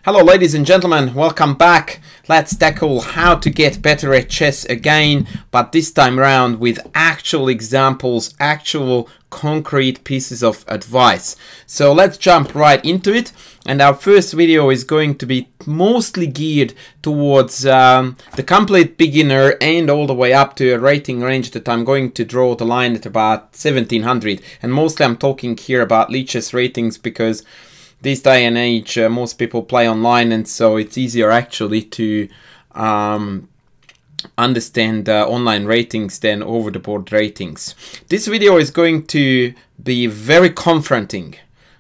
Hello ladies and gentlemen, welcome back. Let's tackle how to get better at chess again, but this time around with actual examples, actual concrete pieces of advice. So let's jump right into it, and our first video is going to be mostly geared towards the complete beginner and all the way up to a rating range that I'm going to draw the line at about 1700, and mostly I'm talking here about lead chess ratings because this day and age, most people play online, and so it's easier actually to understand online ratings than over-the-board ratings. This video is going to be very confronting.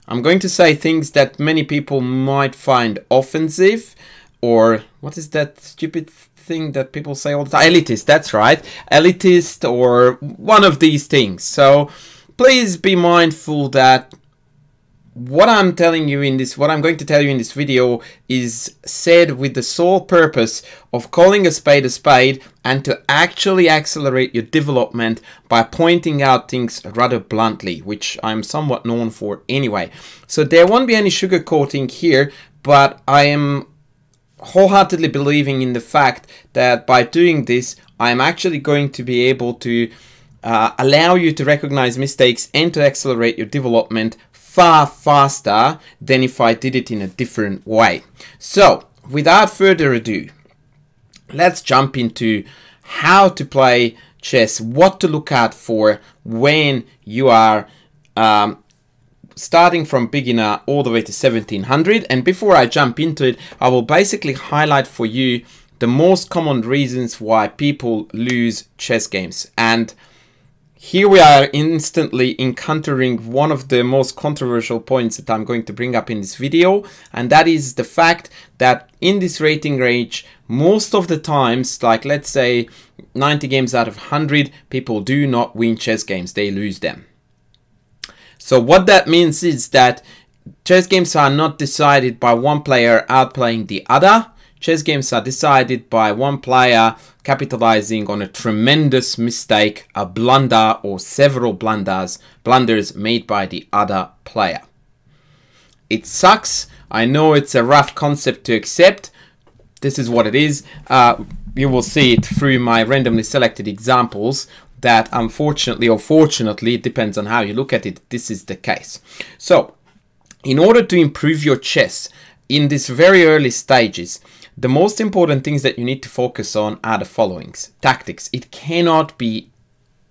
I'm going to say things that many people might find offensive, or what is that stupid thing that people say all the time? Elitist, that's right. Elitist, or one of these things. So please be mindful that what I'm going to tell you in this video is said with the sole purpose of calling a spade and to actually accelerate your development by pointing out things rather bluntly, which I'm somewhat known for anyway. So there won't be any sugarcoating here, but I am wholeheartedly believing in the fact that by doing this, I'm actually going to be able to allow you to recognize mistakes and to accelerate your development far faster than if I did it in a different way. So without further ado, let's jump into how to play chess, what to look out for when you are starting from beginner all the way to 1700. And before I jump into it, I will basically highlight for you the most common reasons why people lose chess games. And here we are instantly encountering one of the most controversial points that I'm going to bring up in this video, and that is the fact that in this rating range, most of the times, like let's say 90 games out of 100, people do not win chess games, they lose them. So what that means is that chess games are not decided by one player outplaying the other. Chess games are decided by one player capitalizing on a tremendous mistake, a blunder, or several blunders made by the other player. It sucks. I know it's a rough concept to accept. This is what it is. You will see it through my randomly selected examples that unfortunately or fortunately, it depends on how you look at it, this is the case. So, in order to improve your chess in these very early stages, the most important things that you need to focus on are the followings. Tactics. It cannot be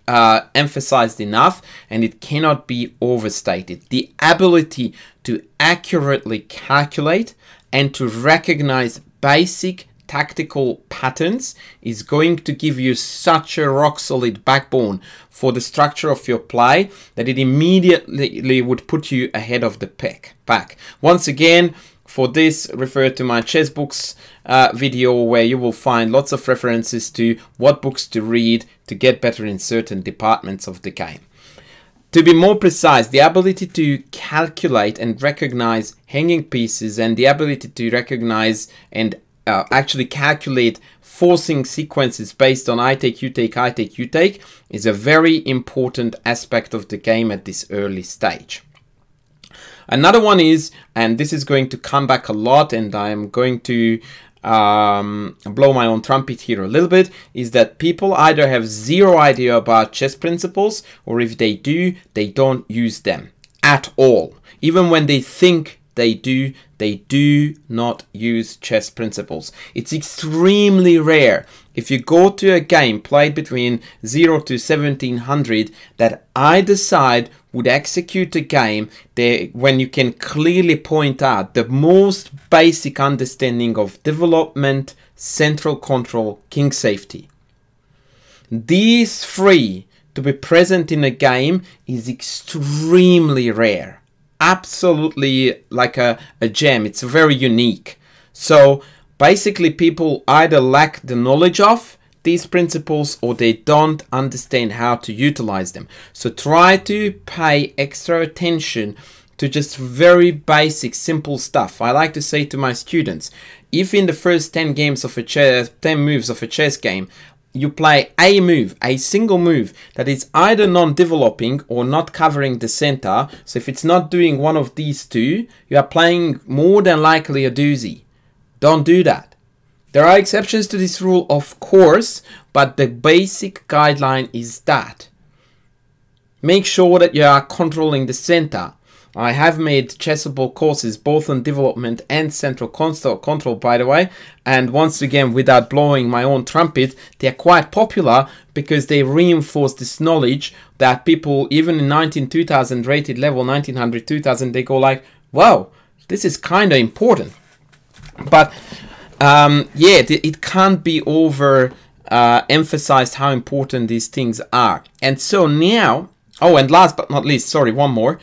emphasized enough, and it cannot be overstated. The ability to accurately calculate and to recognize basic tactical patterns is going to give you such a rock solid backbone for the structure of your play that it immediately would put you ahead of the pack. Once again, for this, refer to my chess books video, where you will find lots of references to what books to read to get better in certain departments of the game. To be more precise, the ability to calculate and recognize hanging pieces, and the ability to recognize and actually calculate forcing sequences based on I take, you take, I take, you take, is a very important aspect of the game at this early stage. Another one is, and this is going to come back a lot, and I'm going to blow my own trumpet here a little bit, is that people either have zero idea about chess principles, or if they do, they don't use them at all. Even when they think they do not use chess principles. It's extremely rare, if you go to a game played between 0 to 1700, that either side would execute a game when you can clearly point out the most basic understanding of development, central control, king safety. These three to be present in a game is extremely rare. Absolutely like a gem. It's very unique. So basically people either lack the knowledge of these principles or they don't understand how to utilize them. So try to pay extra attention to just very basic, simple stuff. I like to say to my students, if in the first 10 moves of a chess game, you play a move, a single move that is either non-developing or not covering the center. So if it's not doing one of these two, you are playing more than likely a doozy. Don't do that. There are exceptions to this rule, of course, but the basic guideline is that. Make sure that you are controlling the center. I have made chessable courses both on development and central control, by the way. And once again, without blowing my own trumpet, they are quite popular because they reinforce this knowledge that people, even in 2000 rated level, 1900, 2000, they go like, wow, this is kind of important. But yeah, it can't be over emphasized how important these things are. And so now, oh, and last but not least, sorry, one more.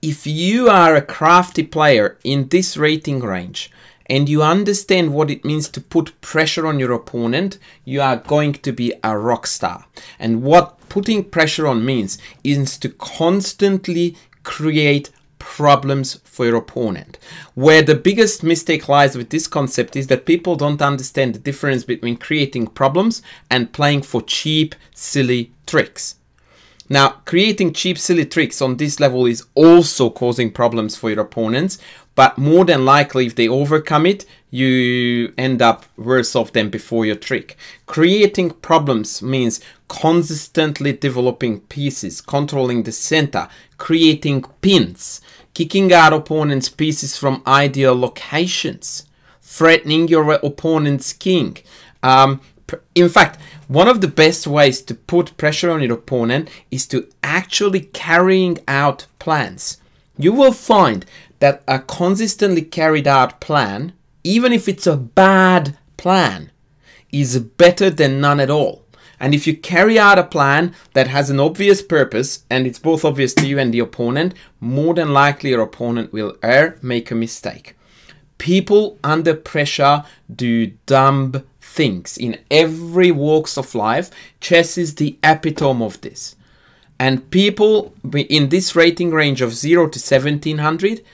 If you are a crafty player in this rating range and you understand what it means to put pressure on your opponent, you are going to be a rock star. And what putting pressure on means is to constantly create problems for your opponent. Where the biggest mistake lies with this concept is that people don't understand the difference between creating problems and playing for cheap, silly tricks. Now, creating cheap, silly tricks on this level is also causing problems for your opponents, but more than likely, if they overcome it, you end up worse off than before your trick. Creating problems means consistently developing pieces, controlling the center, creating pins, kicking out opponents' pieces from ideal locations, threatening your opponent's king. In fact, one of the best ways to put pressure on your opponent is to actually carrying out plans. You will find that a consistently carried out plan, even if it's a bad plan, is better than none at all. And if you carry out a plan that has an obvious purpose, and it's both obvious to you and the opponent, more than likely your opponent will err, make a mistake. People under pressure do dumb things in every walks of life. Chess is the epitome of this. And people in this rating range of 0 to 1700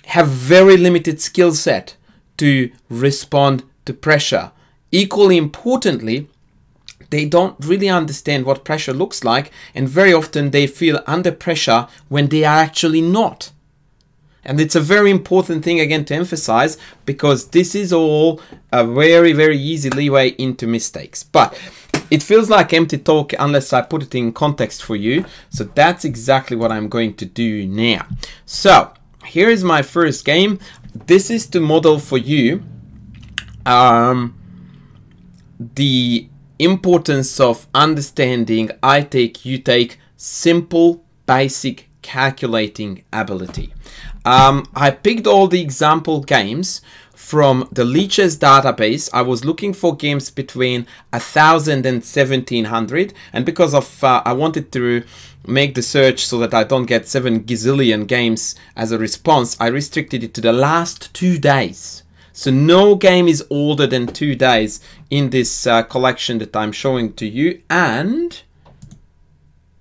have very limited skill set to respond to pressure. Equally importantly, they don't really understand what pressure looks like, and very often they feel under pressure when they are actually not. And it's a very important thing again to emphasize, because this is all a very, very easy leeway into mistakes. But it feels like empty talk unless I put it in context for you. So that's exactly what I'm going to do now. So here is my first game. This is to model for you the importance of understanding I take, you take, simple, basic calculating ability. I picked all the example games from the Lichess database. I was looking for games between 1000 and 1700, and because of I wanted to make the search so that I don't get 7 gazillion games as a response, I restricted it to the last 2 days. So no game is older than 2 days in this collection that I'm showing to you. And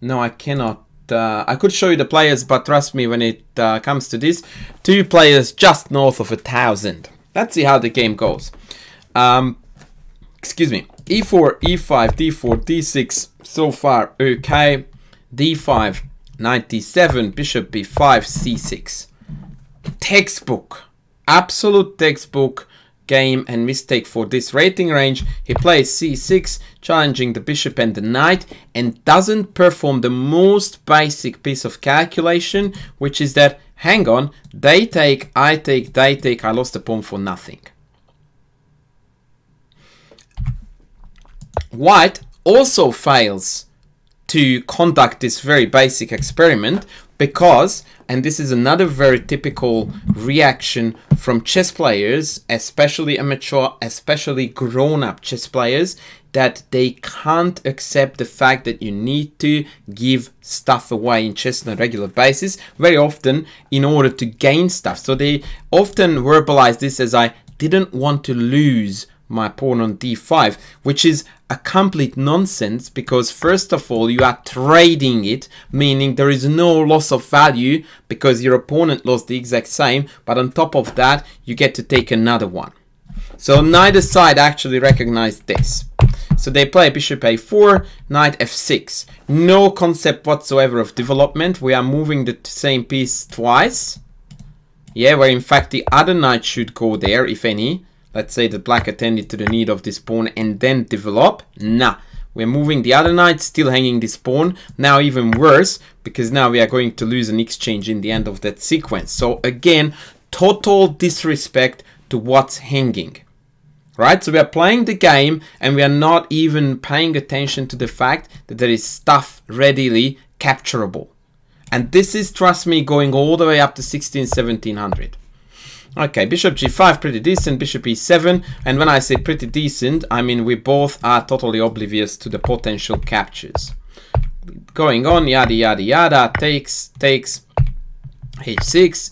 no, I cannot. I could show you the players, but trust me, when it comes to this, 2 players just north of 1000. Let's see how the game goes. Excuse me. E4, E5, D4, D6. So far, okay. D5, 97. Bishop B5, C6. Textbook. Absolute textbook game and mistake for this rating range. He plays C6, challenging the bishop and the knight, and doesn't perform the most basic piece of calculation, which is that, hang on, they take, I take, they take, I lost the pawn for nothing. White also fails to conduct this very basic experiment because, and this is another very typical reaction from chess players, especially amateur, especially grown-up chess players, that they can't accept the fact that you need to give stuff away in chess on a regular basis, very often in order to gain stuff. So they often verbalize this as, I didn't want to lose my pawn on d5, which is a complete nonsense, because first of all you are trading it, meaning there is no loss of value because your opponent lost the exact same, but on top of that you get to take another one. So neither side actually recognized this. So they play bishop a4, knight f6. No concept whatsoever of development. We are moving the same piece twice. Yeah, where in fact the other knight should go there, if any. Let's say that black attended to the need of this pawn and then develop. Nah, we're moving the other knight, still hanging this pawn. Now even worse, because now we are going to lose an exchange in the end of that sequence. So again, total disrespect to what's hanging. Right, so we are playing the game and we are not even paying attention to the fact that there is stuff readily capturable. And this is, trust me, going all the way up to 1700. Okay, bishop g5, pretty decent, bishop e7. And when I say pretty decent, I mean we both are totally oblivious to the potential captures. Going on, yada, yada, yada, takes, h6,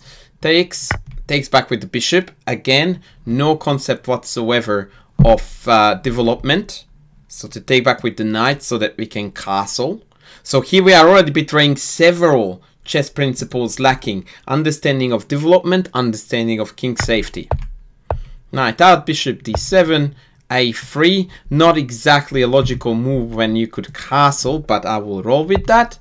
takes back with the bishop. Again, no concept whatsoever of development. So to take back with the knight so that we can castle. So here we are already betraying several chess principles lacking. Understanding of development, understanding of king safety. Knight out, bishop d7, a3. Not exactly a logical move when you could castle, but I will roll with that.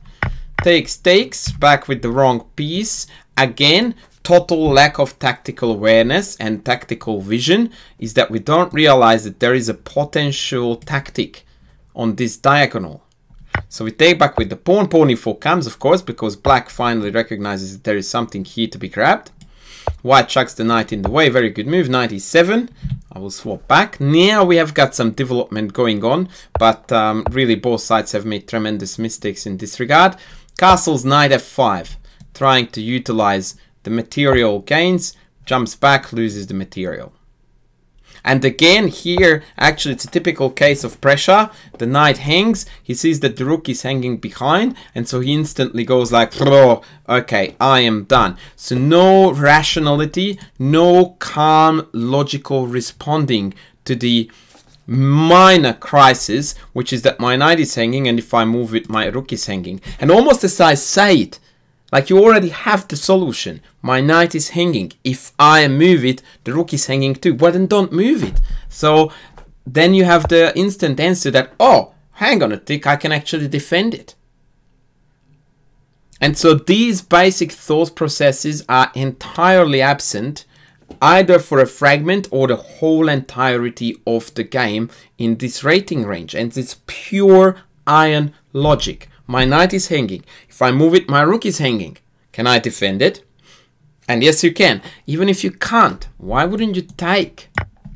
Takes, back with the wrong piece. Again, total lack of tactical awareness and tactical vision is that we don't realize that there is a potential tactic on this diagonal. So we take back with the pawn. Pawn e4 comes, of course, because black finally recognizes that there is something here to be grabbed. White chucks the knight in the way. Very good move. Knight e7. I will swap back. Now we have got some development going on, but really both sides have made tremendous mistakes in this regard. Castles, knight f5, trying to utilize the material gains. Jumps back, loses the material. And again, here, actually, it's a typical case of pressure. The knight hangs. He sees that the rook is hanging behind. And so he instantly goes like, oh, okay, I am done. So no rationality, no calm, logical responding to the minor crisis, which is that my knight is hanging. And if I move it, my rook is hanging. And almost as I say it, like you already have the solution. My knight is hanging. If I move it, the rook is hanging too. Well, then don't move it. So then you have the instant answer that, oh, hang on a tick, I can actually defend it. And so these basic thought processes are entirely absent, either for a fragment or the whole entirety of the game in this rating range. And it's pure iron logic. My knight is hanging. If I move it, my rook is hanging. Can I defend it? And yes, you can. Even if you can't, why wouldn't you take?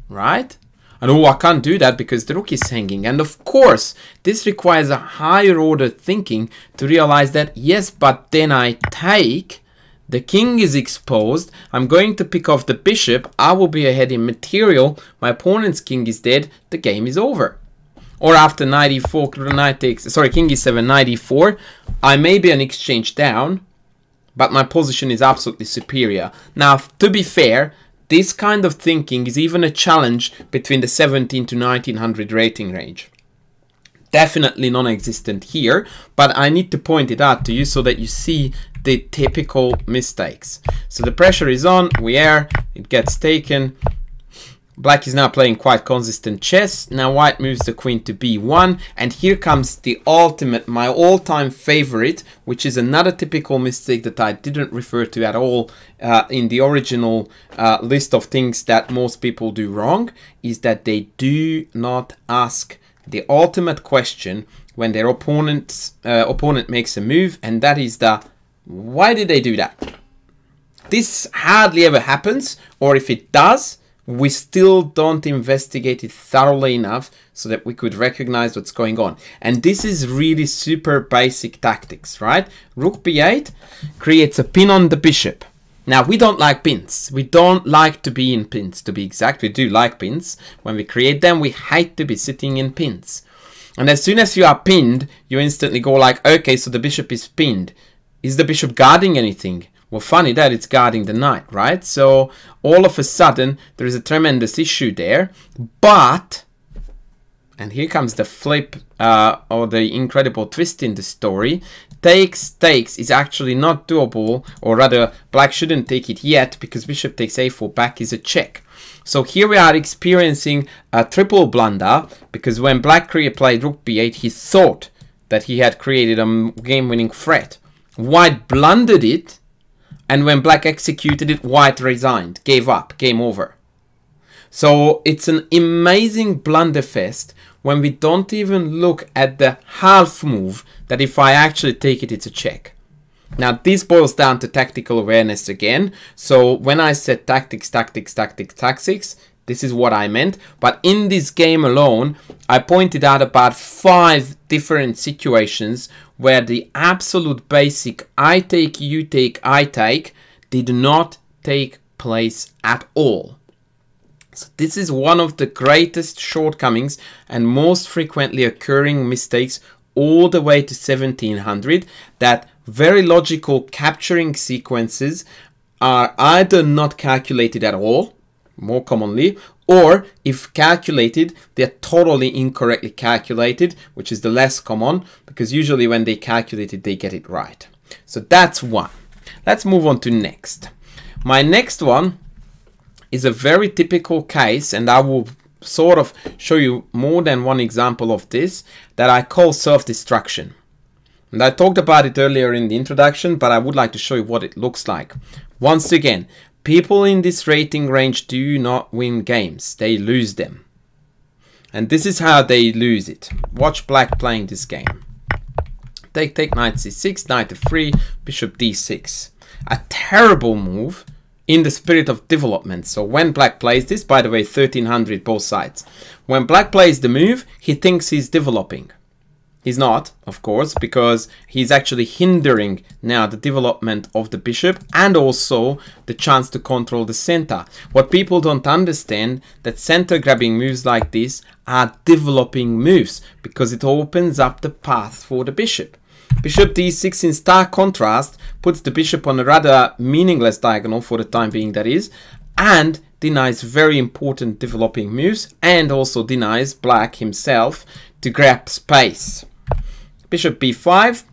Right? And oh, I can't do that because the rook is hanging. And of course, this requires a higher order thinking to realize that, yes, but then I take. The king is exposed. I'm going to pick off the bishop. I will be ahead in material. My opponent's king is dead. The game is over. Or after knight e4, knight takes, sorry, king e7, knight e4, I may be an exchange down, but my position is absolutely superior. Now, to be fair, this kind of thinking is even a challenge between the 17 to 1900 rating range. Definitely non-existent here, but I need to point it out to you so that you see the typical mistakes. So the pressure is on, we air, it gets taken. Black is now playing quite consistent chess. Now white moves the queen to b1. And here comes the ultimate, my all-time favorite, which is another typical mistake that I didn't refer to at all in the original list of things that most people do wrong, is that they do not ask the ultimate question when their opponent makes a move, and that is the, why did they do that? This hardly ever happens, or if it does, we still don't investigate it thoroughly enough so that we could recognize what's going on. And this is really super basic tactics, right? Rook b8 creates a pin on the bishop. Now, we don't like pins. We don't like to be in pins, to be exact. We do like pins. When we create them, we hate to be sitting in pins. And as soon as you are pinned, you instantly go like, okay, so the bishop is pinned. Is the bishop guarding anything? Well, funny that it's guarding the knight, right? So all of a sudden, there is a tremendous issue there. But, and here comes the flip or the incredible twist in the story. Takes is actually not doable, or rather, black shouldn't take it yet because bishop takes a4 back is a check. So here we are experiencing a triple blunder because when black played rook b8, he thought that he had created a game-winning threat. White blundered it. And when black executed it, white resigned, gave up, game over. So it's an amazing blunderfest when we don't even look at the half move, that if I actually take it, it's a check. Now this boils down to tactical awareness again. So when I said tactics, this is what I meant. But in this game alone, I pointed out about 5 different situations where the absolute basic I take, you take, I take did not take place at all. So this is one of the greatest shortcomings and most frequently occurring mistakes all the way to 1700, that very logical capturing sequences are either not calculated at all, more commonly, or if calculated, they're totally incorrectly calculated, which is the less common, because usually when they calculate it, they get it right. So that's one. Let's move on to next. My next one is a very typical case, and I will sort of show you more than one example of this, that I call self-destruction. And I talked about it earlier in the introduction, but I would like to show you what it looks like. Once again, people in this rating range do not win games, they lose them. And this is how they lose it. Watch black playing this game. Take, knight c6, knight f3, bishop d6. A terrible move in the spirit of development. So when black plays this, by the way, 1300 both sides. When black plays the move, he thinks he's developing. He's not, of course, because he's actually hindering now the development of the bishop and also the chance to control the center. What people don't understand, that center grabbing moves like this are developing moves because it opens up the path for the bishop. Bishop d6 in stark contrast puts the bishop on a rather meaningless diagonal for the time being, that is, and denies very important developing moves and also denies black himself to grab space. Bishop b5,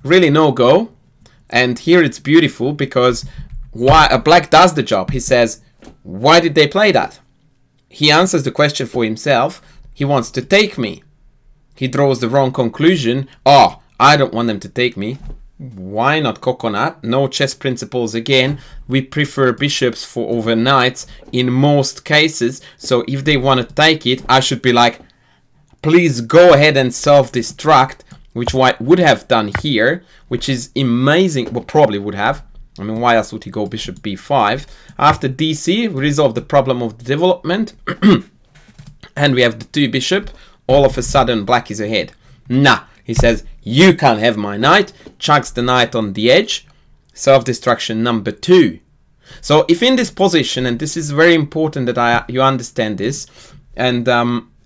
really no go. And here it's beautiful because black does the job. He says, why did they play that? He answers the question for himself. He wants to take me. He draws the wrong conclusion. Oh, I don't want them to take me. Why not coconut? No chess principles again. We prefer bishops for over knights in most cases. So if they want to take it, I should be like, please go ahead and self-destruct, which white would have done here, which is amazing. Well, probably would have. I mean, why else would he go bishop b5? After dc, we resolve the problem of the development. And we have the 2 bishop. All of a sudden, black is ahead. Nah, he says, you can't have my knight. Chucks the knight on the edge. Self-destruction number 2. So if in this position, and this is very important that you understand this, and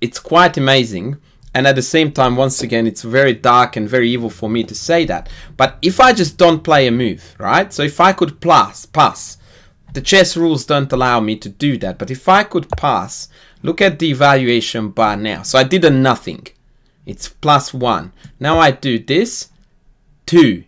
it's quite amazing, and at the same time, once again, it's very dark and very evil for me to say that. But if I just don't play a move, right? So if I could pass, the chess rules don't allow me to do that. But if I could pass, look at the evaluation bar now. So I did a nothing. It's +1. Now I do this, 2.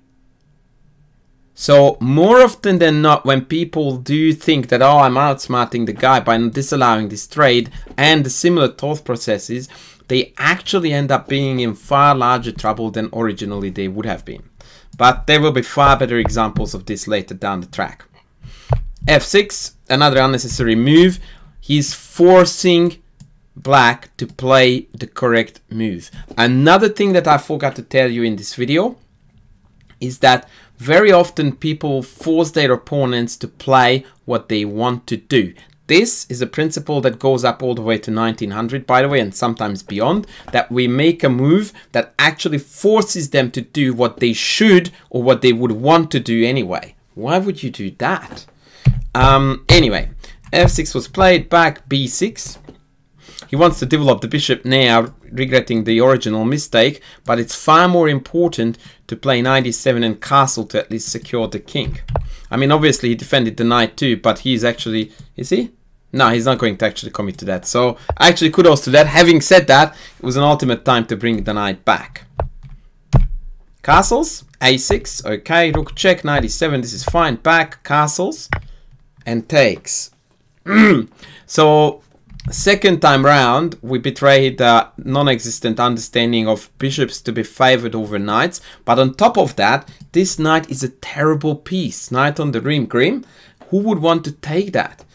So more often than not, when people do think that, oh, I'm outsmarting the guy by disallowing this trade and the similar thought processes, they actually end up being in far larger trouble than originally they would have been. But there will be far better examples of this later down the track. f6, another unnecessary move. He's forcing black to play the correct move. Another thing that I forgot to tell you in this video is that very often people force their opponents to play what they want to do. This is a principle that goes up all the way to 1900, by the way, and sometimes beyond, that we make a move that actually forces them to do what they should or what they would want to do anyway. Why would you do that? Anyway, f6 was played, back b6. He wants to develop the bishop now, regretting the original mistake, but it's far more important to play knight e7 and castle to at least secure the king. I mean, obviously he defended the knight too, but he's actually, is he? No, he's not going to actually commit to that. So actually kudos to that. Having said that, it was an ultimate time to bring the knight back. Castles, a6, okay, rook check, knight e7, this is fine, back, castles, and takes. So Second time round, we betrayed the non-existent understanding of bishops to be favored over knights. But on top of that, this knight is a terrible piece. Knight on the rim, Grim. Who would want to take that?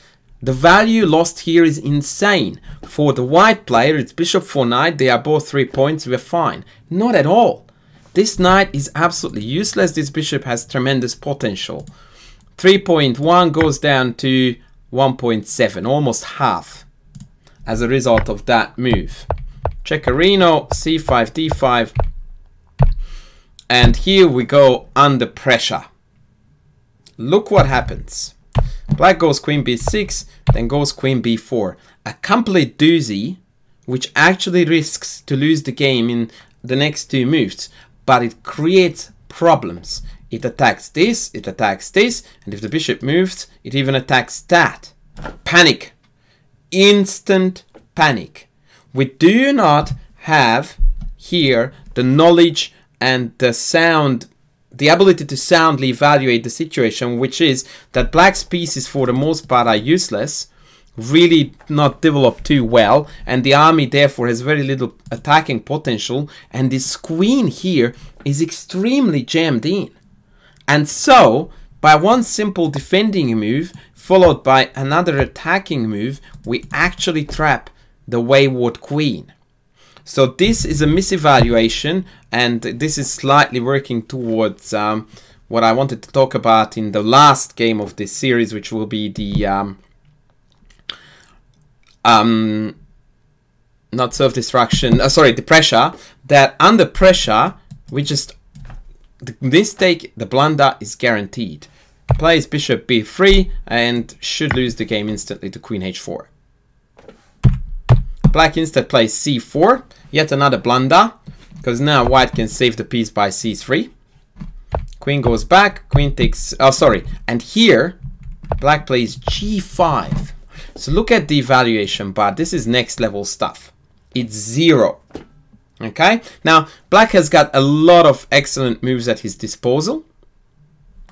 The value lost here is insane. For the white player, it's bishop for knight. They are both 3 points. We're fine. Not at all. This knight is absolutely useless. This bishop has tremendous potential. 3.1 goes down to 1.7, almost half, as a result of that move. Checkerino, c5, d5. And here we go under pressure. Look what happens. Black goes queen b6, then goes queen b4. A complete doozy, which actually risks to lose the game in the next two moves. But it creates problems. It attacks this, it attacks this, and if the bishop moves, it even attacks that. Panic. Instant panic. We do not have here the knowledge and the sound, the ability to soundly evaluate the situation, which is that black's pieces for the most part are useless, really not developed too well, and the army therefore has very little attacking potential, and this queen here is extremely jammed in. And so, by one simple defending move, followed by another attacking move, we actually trap the wayward queen. So this is a misevaluation, and this is slightly working towards what I wanted to talk about in the last game of this series, which will be the not self-destruction, sorry, the pressure. That under pressure, we just, this take, the blunder is guaranteed. Plays bishop b3 and should lose the game instantly to queen h4. Black instead plays c4, yet another blunder, because now white can save the piece by c3. Queen goes back, queen takes, oh sorry, and here black plays g5. So look at the evaluation bar. This is next level stuff. It's 0. Okay, now black has got a lot of excellent moves at his disposal.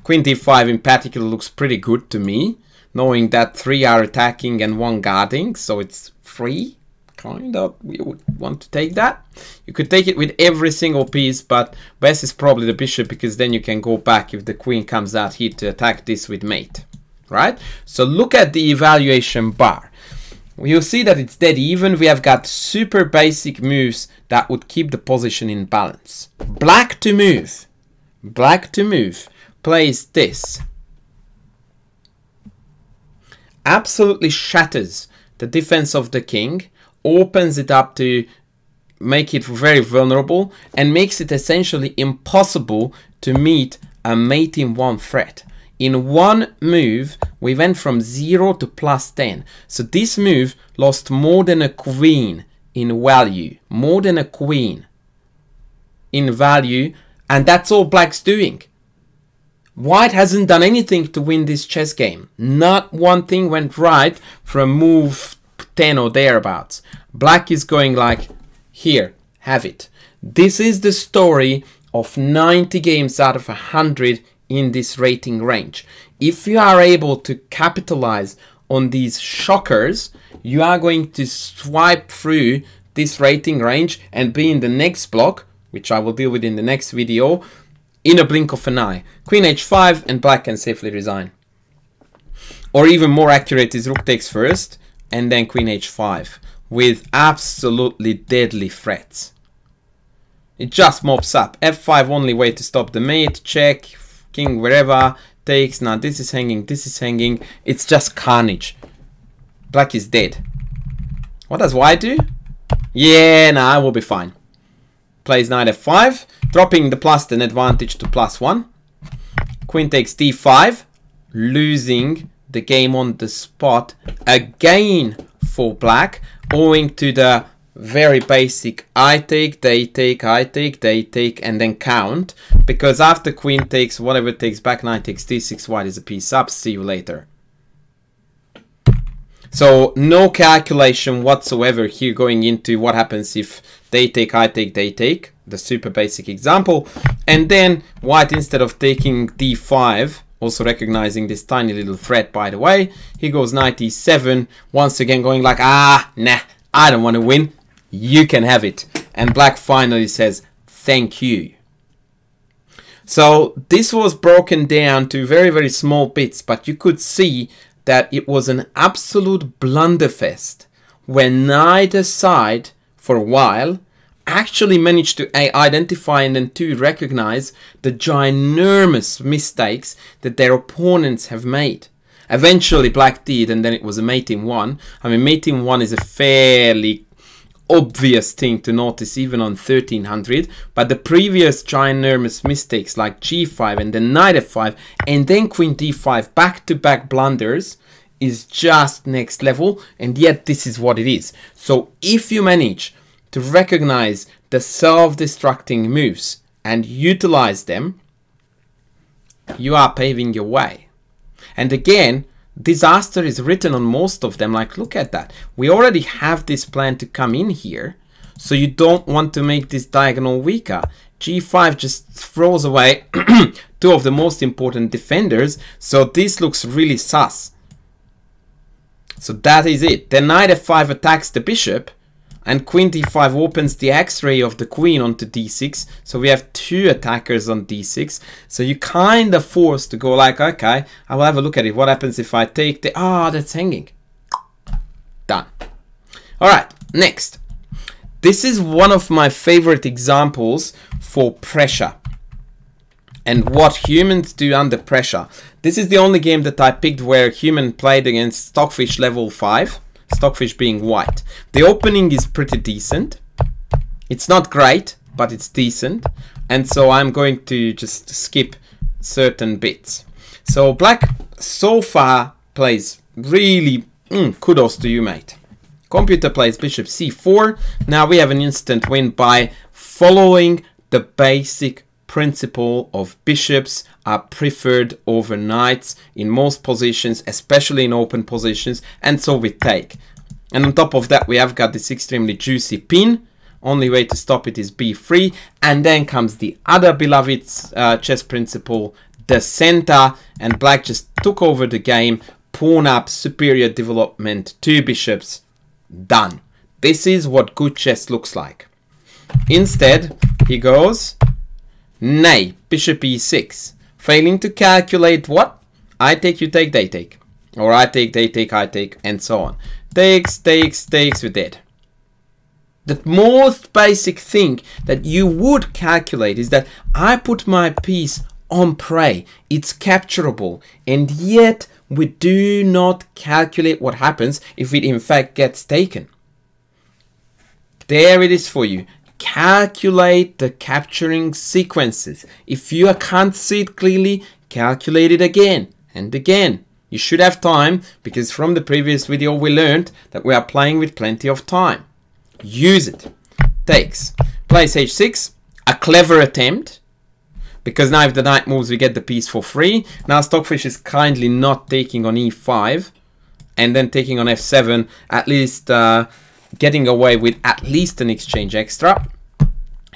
Queen d5 in particular looks pretty good to me, knowing that 3 are attacking and 1 guarding, so it's free. Kind of, we would want to take that. You could take it with every single piece, but best is probably the bishop, because then you can go back if the queen comes out here to attack this with mate. Right? So look at the evaluation bar. You'll see that it's dead even. We have got super basic moves that would keep the position in balance. Black to move. Black to move. Plays this. Absolutely shatters the defense of the king. Opens it up to make it very vulnerable. And makes it essentially impossible to meet a mate in one threat. In one move, we went from 0 to +10. So this move lost more than a queen in value. More than a queen in value. And that's all black's doing. White hasn't done anything to win this chess game. Not one thing went right from move 10 or thereabouts. Black is going like, here, have it. This is the story of 90 games out of 100 in this rating range. If you are able to capitalize on these shockers, you are going to swipe through this rating range and be in the next block, which I will deal with in the next video, in a blink of an eye. Queen h5 and black can safely resign. Or even more accurate is rook takes first and then queen h5 with absolutely deadly threats. It just mops up. f5 only way to stop the mate, check, king wherever, takes, now this is hanging, this is hanging. It's just carnage. Black is dead. What does white do? Yeah, nah, I will be fine. Plays knight f5, dropping the +10 advantage to +1. Queen takes d5, losing the game on the spot again for black, owing to the very basic I take, they take, I take, they take, and then count. Because after queen takes, whatever takes, back knight takes d6, white is a piece up, see you later. So no calculation whatsoever here going into what happens if they take, I take, they take. The super basic example. And then white, instead of taking d5, Also recognizing this tiny little threat, by the way. He goes knight e7, once again going like, ah, nah, I don't want to win. You can have it. And black finally says, thank you. So this was broken down to very, very small bits, but you could see that it was an absolute blunderfest where neither side, for a while, actually managed to identify and then to recognize the ginormous mistakes that their opponents have made. Eventually black did, and then it was a mate in one. I mean, mate in one is a fairly obvious thing to notice even on 1300, but the previous ginormous mistakes like g5 and then knight f5 and then queen d5 back-to-back blunders is just next level, and yet this is what it is. So if you manage to recognize the self-destructing moves and utilize them, you are paving your way. And again, disaster is written on most of them. Like, look at that. We already have this plan to come in here, so you don't want to make this diagonal weaker. g5 just throws away two of the most important defenders, so this looks really sus. So that is it. Then knight f5 attacks the bishop, and queen d5 opens the x-ray of the queen onto d6. So we have two attackers on d6. So you kind of forced to go like, okay, I will have a look at it. What happens if I take the... Ah, that's hanging. Done. All right, next. This is one of my favorite examples for pressure and what humans do under pressure. This is the only game that I picked where human played against Stockfish level 5. Stockfish being white. The opening is pretty decent. It's not great, but it's decent. And so I'm going to just skip certain bits. So black so far plays really, kudos to you, mate. Computer plays bishop c4. Now we have an instant win by following the basic principle of bishops are preferred over knights in most positions, especially in open positions, and so we take. And on top of that, we have got this extremely juicy pin. Only way to stop it is b3, and then comes the other beloved chess principle, the center, and black just took over the game. Pawn up, superior development, two bishops, done. This is what good chess looks like. Instead, he goes, nay, bishop e6. Failing to calculate what? I take, you take, they take. Or I take, they take, I take, and so on. Takes, we're dead. The most basic thing that you would calculate is that I put my piece on prey. It's capturable. And yet we do not calculate what happens if it in fact gets taken. There it is for you. Calculate the capturing sequences. If you can't see it clearly, calculate it again and again. You should have time, because from the previous video we learned that we are playing with plenty of time. Use it. Takes. Plays h6. A clever attempt, because now if the knight moves we get the piece for free. Now Stockfish is kindly not taking on e5 and then taking on f7, at least getting away with at least an exchange extra.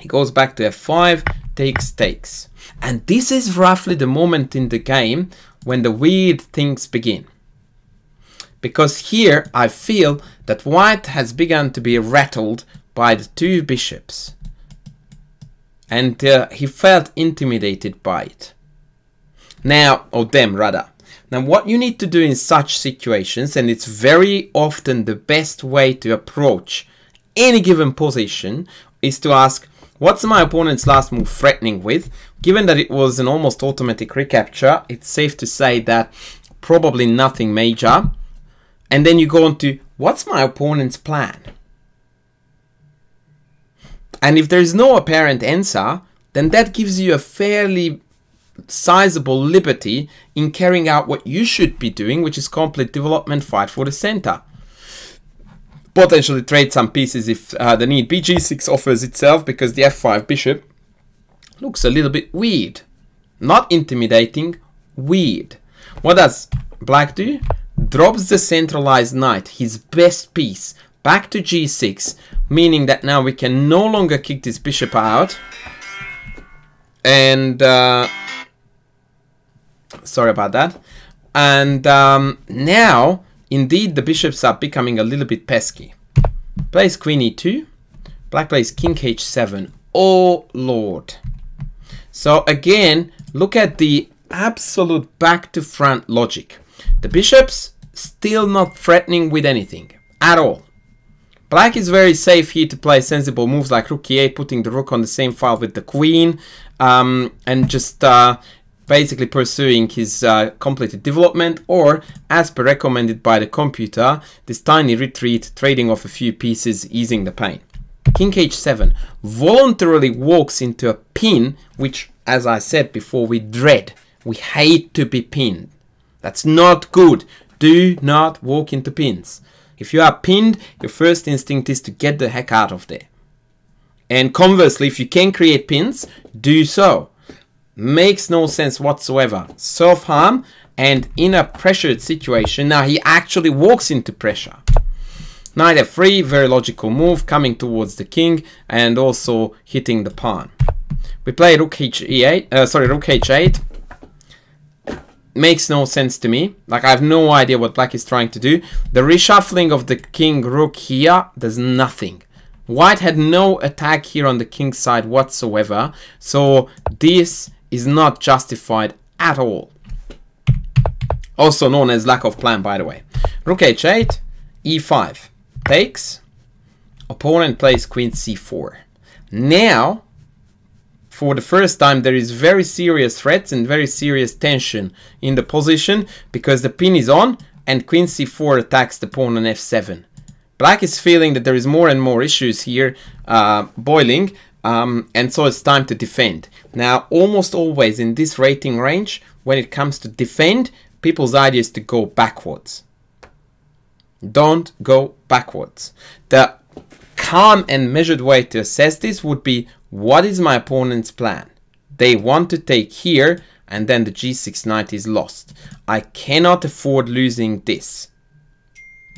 He goes back to f5, takes. And this is roughly the moment in the game when the weird things begin. Because here I feel that white has begun to be rattled by the two bishops. And he felt intimidated by it. Now, or them rather. Now what you need to do in such situations, and it's very often the best way to approach any given position, is to ask, what's my opponent's last move threatening with? Given that it was an almost automatic recapture, it's safe to say that probably nothing major. And then you go on to, what's my opponent's plan? And if there's no apparent answer, then that gives you a fairly sizable liberty in carrying out what you should be doing, which is complete development, fight for the center. Potentially trade some pieces if the need be. g6 offers itself because the f5 bishop looks a little bit weird. Not intimidating, weird. What does black do? Drops the centralized knight, his best piece, back to g6, meaning that now we can no longer kick this bishop out. And Sorry about that. And now, indeed, the bishops are becoming a little bit pesky. Plays queen e2. Black plays king h7. Oh, Lord. So again, look at the absolute back-to-front logic. The bishops still not threatening with anything at all. Black is very safe here to play sensible moves like rook e8, putting the rook on the same file with the queen, and just basically pursuing his completed development, or as per recommended by the computer, this tiny retreat, trading off a few pieces, easing the pain. King h7 voluntarily walks into a pin, which, as I said before, we dread. We hate to be pinned. That's not good. Do not walk into pins. If you are pinned, your first instinct is to get the heck out of there. And conversely, if you can create pins, do so. Makes no sense whatsoever. Self-harm, and in a pressured situation, now he actually walks into pressure. Knight f3, very logical move, coming towards the king and also hitting the pawn. We play rook h8. Makes no sense to me. Like, I have no idea what black is trying to do. The reshuffling of the king rook here does nothing. White had no attack here on the king side whatsoever, so this is not justified at all. Also known as lack of plan, by the way. Rook h8, e5 takes. Opponent plays queen c4. Now, for the first time, there is very serious threats and very serious tension in the position, because the pin is on and queen c4 attacks the pawn on f7. Black is feeling that there is more and more issues here boiling, and so it's time to defend. Now, almost always in this rating range, when it comes to defend, people's idea is to go backwards. Don't go backwards. The calm and measured way to assess this would be, what is my opponent's plan? They want to take here, and then the g6 knight is lost. I cannot afford losing this.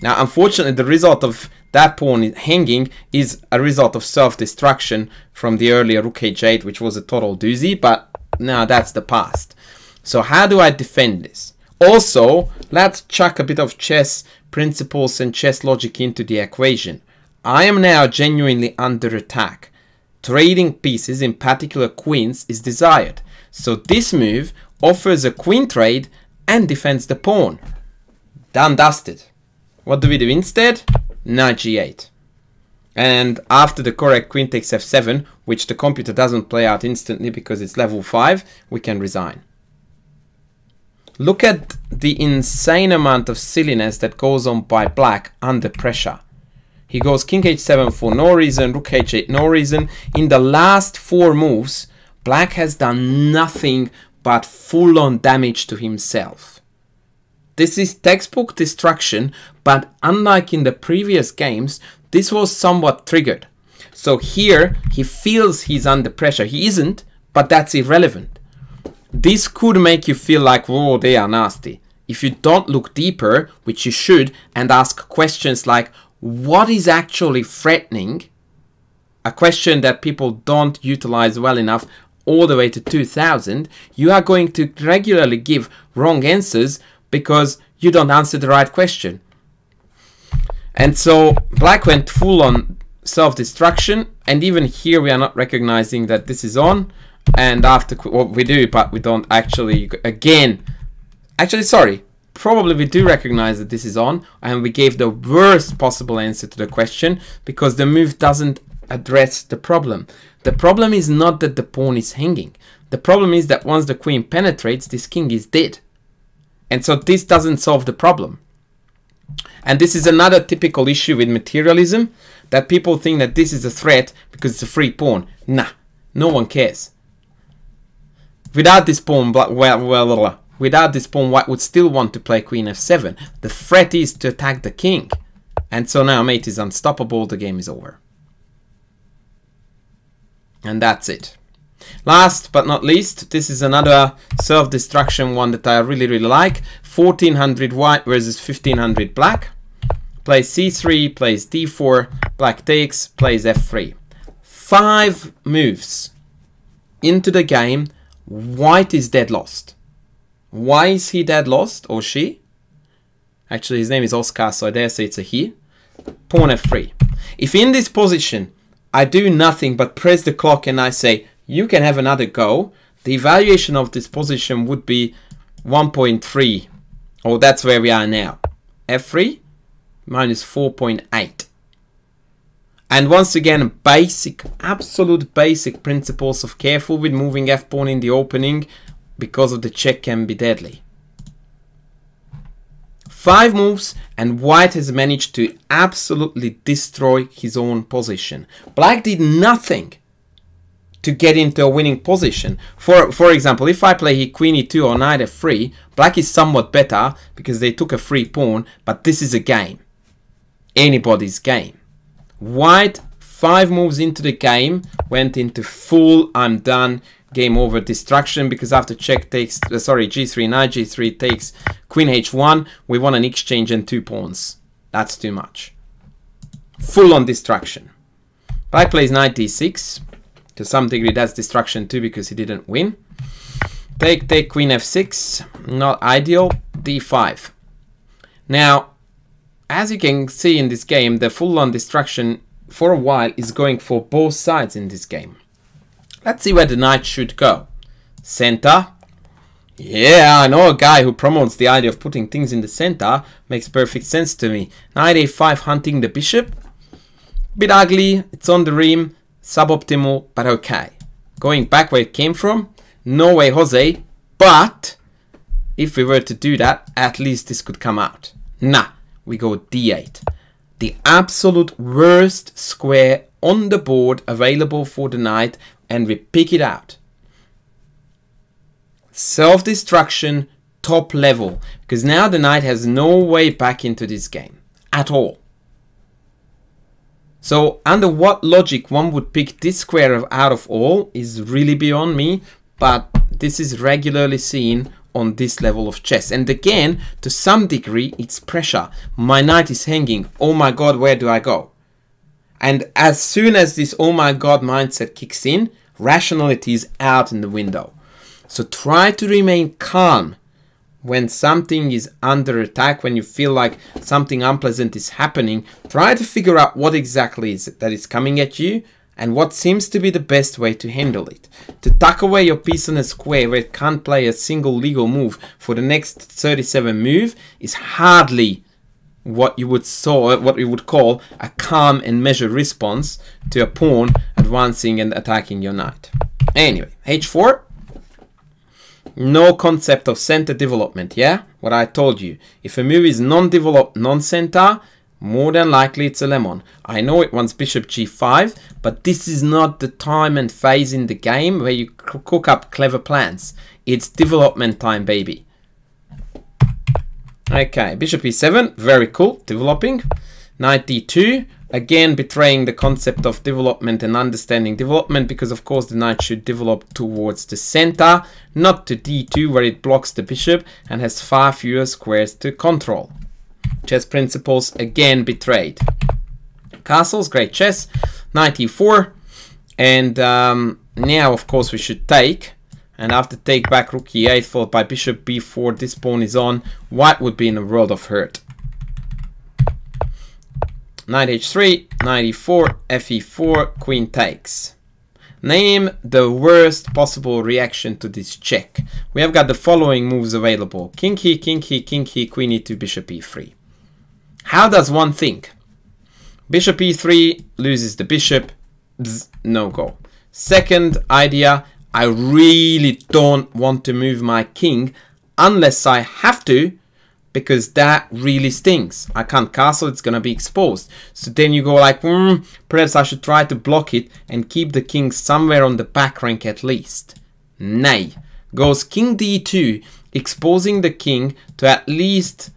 Now, unfortunately, the result of that pawn hanging is a result of self-destruction from the earlier rook h8, which was a total doozy, but now that's the past. So how do I defend this? Also, let's chuck a bit of chess principles and chess logic into the equation. I am now genuinely under attack. Trading pieces, in particular queens, is desired. So this move offers a queen trade and defends the pawn. Done, dusted. What do we do instead? Knight g8. And after the correct queen takes f7, which the computer doesn't play out instantly because it's level 5, we can resign. Look at the insane amount of silliness that goes on by black under pressure. He goes king h7 for no reason, rook h8 no reason. In the last 4 moves, black has done nothing but full-on damage to himself. This is textbook destruction, but unlike in the previous games, this was somewhat triggered. So here, he feels he's under pressure. He isn't, but that's irrelevant. This could make you feel like, whoa, they are nasty. If you don't look deeper, which you should, and ask questions like, what is actually threatening? A question that people don't utilize well enough all the way to 2000, you are going to regularly give wrong answers because you don't answer the right question. And so black went full on self-destruction, and even here we are not recognizing that this is on, and after, well, we do, but we don't actually, again, actually sorry, probably we do recognize that this is on, and we gave the worst possible answer to the question because the move doesn't address the problem. The problem is not that the pawn is hanging. The problem is that once the queen penetrates, this king is dead. And so this doesn't solve the problem. And this is another typical issue with materialism, that people think that this is a threat because it's a free pawn. Nah, no one cares. Without this pawn, without this pawn, white would still want to play queen f7. The threat is to attack the king. And so now mate is unstoppable, the game is over. And that's it. Last but not least, this is another self-destruction one that I really like. 1400 white versus 1500 black. Plays c3, plays d4, black takes, plays f3. 5 moves into the game, white is dead lost. Why is he dead lost, or she? Actually, his name is Oscar, so I dare say it's a he. Pawn f3. If in this position, I do nothing but press the clock and I say, you can have another go, the evaluation of this position would be 1.3. Oh, that's where we are now. f3 minus 4.8. And once again, basic, absolute basic principles of careful with moving f-pawn in the opening, because of the check can be deadly. 5 moves and white has managed to absolutely destroy his own position. Black did nothing to get into a winning position. For example, if I play here queen e2 or knight f3, black is somewhat better because they took a free pawn, but this is a game. Anybody's game. White, 5 moves into the game, went into full I'm done, game over destruction, because after check takes, g3, knight g3 takes queen h1, we want an exchange and 2 pawns. That's too much. Full on destruction. Black plays knight d6. To some degree that's destruction too because he didn't win. Take, queen f6. Not ideal. d5. Now, as you can see in this game, the full on destruction for a while is going for both sides in this game. Let's see where the knight should go. Center. Yeah, I know a guy who promotes the idea of putting things in the center. Makes perfect sense to me. Knight a5 hunting the bishop. Bit ugly, it's on the rim, suboptimal, but okay. Going back where it came from, no way Jose, but if we were to do that, at least this could come out. Nah, we go d8. The absolute worst square on the board available for the knight, and we pick it out. Self-destruction, top level, because now the knight has no way back into this game at all. So under what logic one would pick this square out of all is really beyond me, but this is regularly seen on this level of chess. And again, to some degree, it's pressure. My knight is hanging. Oh my god, where do I go? And as soon as this oh my god mindset kicks in, rationality is out in the window. So try to remain calm when something is under attack, when you feel like something unpleasant is happening. Try to figure out what exactly is it that is coming at you and what seems to be the best way to handle it. To tuck away your piece on a square where it can't play a single legal move for the next 37 move is hardly what you would call a calm and measured response to a pawn advancing and attacking your knight. Anyway, h4. No concept of center development, yeah? What I told you. If a move is non-developed, non-center, more than likely it's a lemon. I know it wants bishop g5, but this is not the time and phase in the game where you cook up clever plans. It's development time, baby. Okay, bishop e7, very cool, developing. Knight d2, again betraying the concept of development and understanding development, because of course the knight should develop towards the center, not to d2 where it blocks the bishop and has far fewer squares to control. Chess principles again betrayed. Castles, great chess. Knight e4, and now of course we should take. And after take back rook e8 followed by bishop b4, this pawn is on. White would be in a world of hurt. Knight h3, knight e4, fe4, queen takes. Name the worst possible reaction to this check. We have got the following moves available. King here, king here, king here, queen e2, bishop e3. How does one think? Bishop e3 loses the bishop. Bzz, no go. Second idea, I really don't want to move my king unless I have to, because that really stings. I can't castle, it's gonna be exposed. So then you go like, perhaps I should try to block it and keep the king somewhere on the back rank at least. Nay. Goes king d2, exposing the king to at least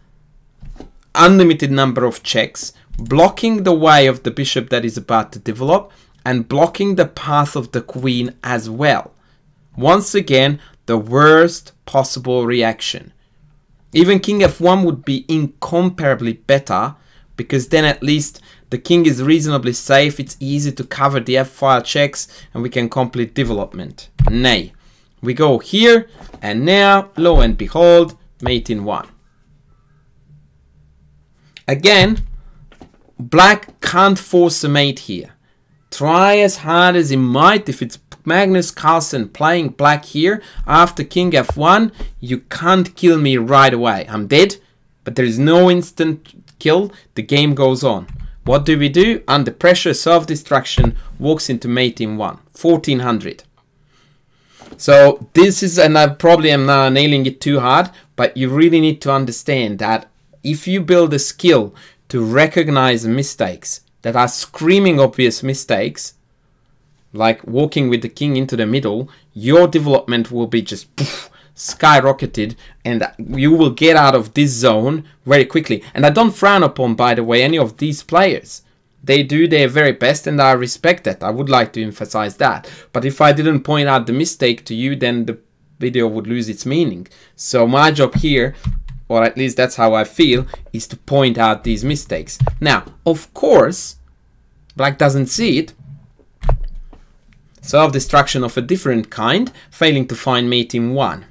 unlimited number of checks, blocking the way of the bishop that is about to develop, and blocking the path of the queen as well. Once again, the worst possible reaction. Even king f1 would be incomparably better, because then at least the king is reasonably safe, it's easy to cover the f-file checks, and we can complete development. Nay. we go here, and now, lo and behold, mate in 1. Again, black can't force a mate here. Try as hard as he might. If it's Magnus Carlsen playing black here, after king f1, you can't kill me right away. I'm dead, but there is no instant kill. The game goes on. What do we do? Under pressure, self-destruction, walks into mate in 1. 1400. So this is, and I probably am now nailing it too hard, but you really need to understand that if you build a skill to recognize mistakes that are screaming obvious mistakes, like walking with the king into the middle, your development will be just poof, skyrocketed, and you will get out of this zone very quickly. And I don't frown upon, by the way, any of these players. They do their very best, and I respect that. I would like to emphasize that. But if I didn't point out the mistake to you, then the video would lose its meaning. So my job here, or at least that's how I feel, is to point out these mistakes. Now, of course, black doesn't see it. Self-destruction of a different kind, failing to find mate in 1.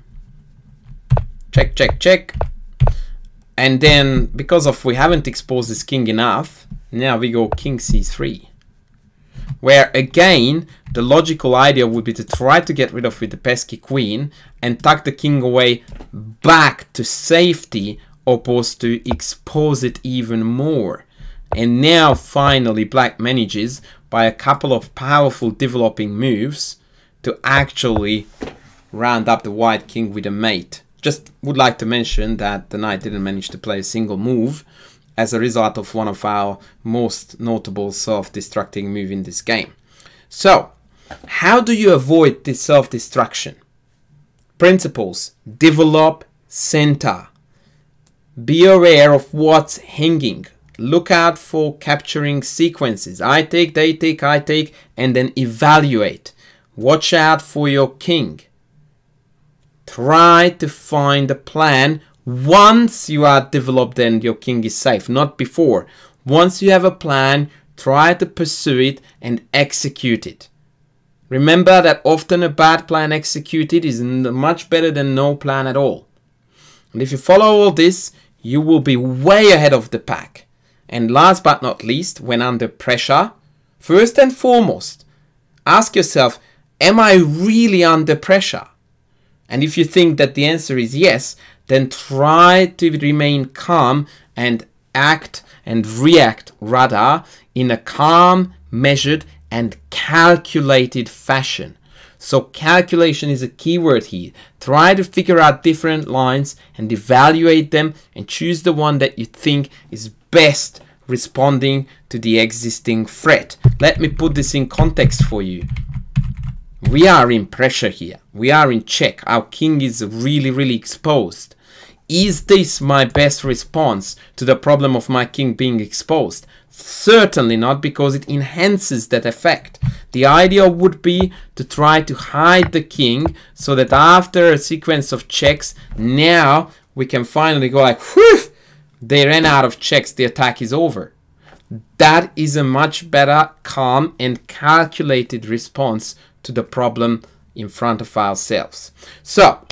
Check, check, check. And then, because of we haven't exposed this king enough, now we go king c3. Where again, the logical idea would be to try to get rid of with the pesky queen and tuck the king away back to safety, opposed to expose it even more. And now finally black manages, by a couple of powerful developing moves, to actually round up the white king with a mate. Just would like to mention that the knight didn't manage to play a single move as a result of one of our most notable self-destructing move in this game. So, how do you avoid this self-destruction? Principles: develop center. Be aware of what's hanging. Look out for capturing sequences. I take, they take, I take, and then evaluate. Watch out for your king. Try to find a plan. Once you are developed, then your king is safe, not before. Once you have a plan, try to pursue it and execute it. Remember that often a bad plan executed is much better than no plan at all. And if you follow all this, you will be way ahead of the pack. And last but not least, when under pressure, first and foremost, ask yourself, am I really under pressure? And if you think that the answer is yes, then try to remain calm and act and react rather in a calm, measured and calculated fashion. So calculation is a key word here. Try to figure out different lines and evaluate them and choose the one that you think is best responding to the existing threat. Let me put this in context for you. We are in pressure here. We are in check. Our king is really exposed. Is this my best response to the problem of my king being exposed? Certainly not, because it enhances that effect. The idea would be to try to hide the king so that after a sequence of checks, now we can finally go like, whew, they ran out of checks, the attack is over. That is a much better, calm and calculated response to the problem in front of ourselves. So,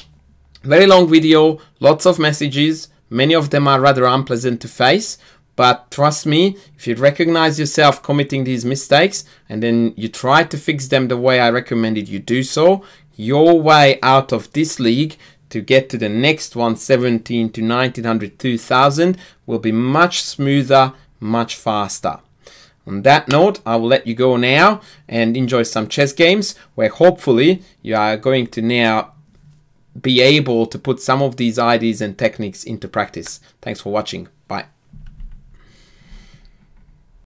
very long video, lots of messages, many of them are rather unpleasant to face, but trust me, if you recognize yourself committing these mistakes and then you try to fix them the way I recommended you do so, your way out of this league to get to the next one, 17 to 1900, 2000, will be much smoother, much faster. On that note, I will let you go now and enjoy some chess games where hopefully you are going to now be able to put some of these ideas and techniques into practice. Thanks for watching. Bye.